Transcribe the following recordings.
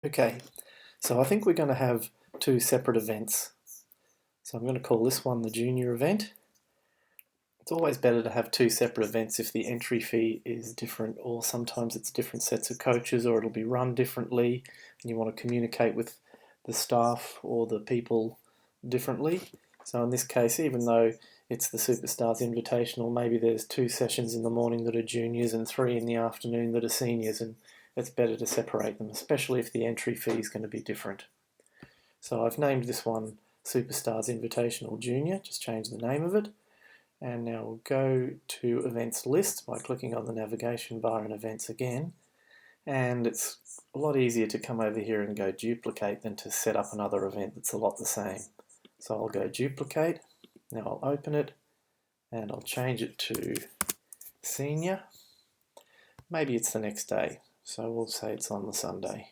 Okay, so I think we're going to have two separate events. So I'm going to call this one the junior event. It's always better to have two separate events if the entry fee is different, or sometimes it's different sets of coaches, or it'll be run differently and you want to communicate with the staff or the people differently. So in this case, even though it's the Superstars Invitational, maybe there's 2 sessions in the morning that are juniors and 3 in the afternoon that are seniors, and it's better to separate them, especially if the entry fee is going to be different. So I've named this one Superstars Invitational Junior, just change the name of it. And now we'll go to Events List by clicking on the navigation bar in Events again. And it's a lot easier to come over here and go duplicate than to set up another event that's a lot the same. So I'll go duplicate. Now I'll open it and I'll change it to senior. Maybe it's the next day, so we'll say it's on the Sunday.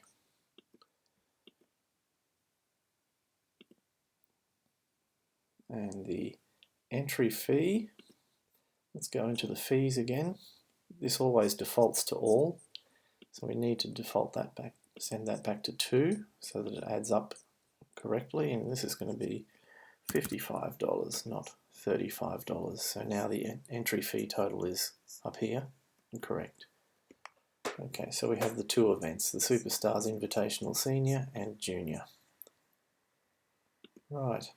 And the entry fee, let's go into the fees again. This always defaults to all, so we need to default that back, send that back to 2 so that it adds up correctly, and this is going to be $55, not $35. So now the entry fee total is up here and correct. Okay, so we have the 2 events, the Superstars Invitational Senior and Junior. Right,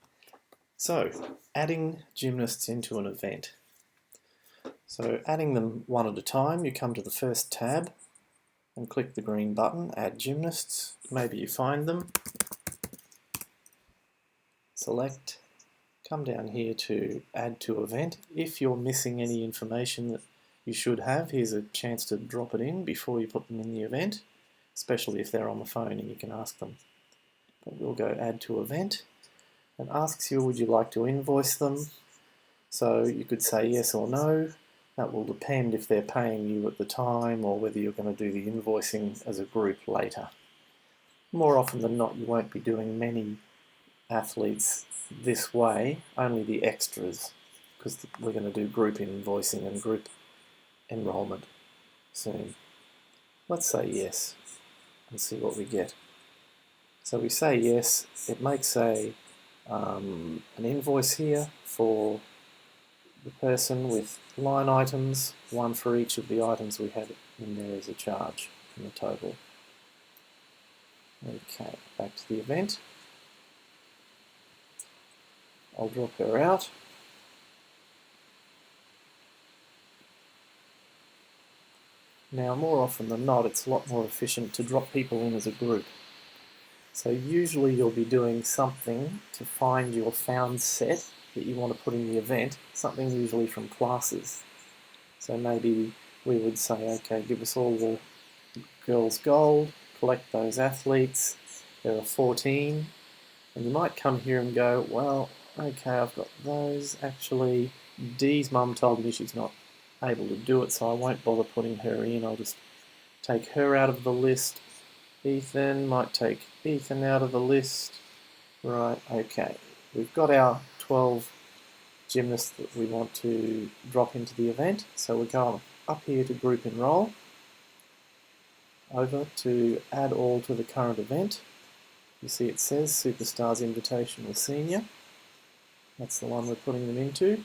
so adding gymnasts into an event. So adding them one at a time, you come to the first tab and click the green button, Add Gymnasts. Maybe you find them. Select, come down here to Add to Event. If you're missing any information that you should have, here's a chance to drop it in before you put them in the event, especially if they're on the phone and you can ask them. But we'll go Add to Event. It asks you, would you like to invoice them? So you could say yes or no. That will depend if they're paying you at the time or whether you're going to do the invoicing as a group later. More often than not, you won't be doing many athletes this way, only the extras, because we're going to do group invoicing and group enrollment soon. Let's say yes and see what we get. So we say yes, it makes an invoice here for the person with line items, one for each of the items we had in there as a charge in the total. Okay, back to the event. I'll drop her out. Now, more often than not, it's a lot more efficient to drop people in as a group. So usually you'll be doing something to find your found set that you want to put in the event, something usually from classes. So maybe we would say, okay, give us all the girls gold, collect those athletes, there are 14, and you might come here and go, well, okay, I've got those, actually Dee's mum told me she's not able to do it, so I won't bother putting her in, I'll just take her out of the list. Ethan, might take Ethan out of the list. Right, okay, we've got our 12 gymnasts that we want to drop into the event, so we're going up here to Group Enrol, over to Add All to the current event. You see it says Superstars Invitational Senior. That's the one we're putting them into,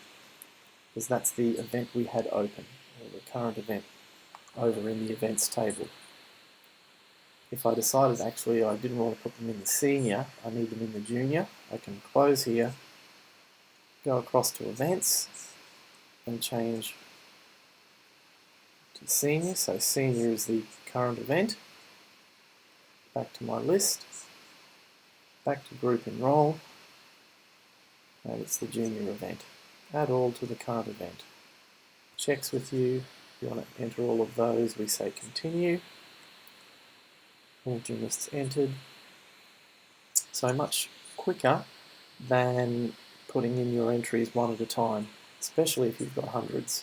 because that's the event we had open, or the current event over in the events table. If I decided actually I didn't want to put them in the senior, I need them in the junior, I can close here, go across to events, and change to senior. So senior is the current event. Back to my list, back to Group Enrol, and it's the junior event. Add all to the current event. Checks with you. If you want to enter all of those, we say continue. All gymnasts entered. So much quicker than putting in your entries one at a time, especially if you've got hundreds.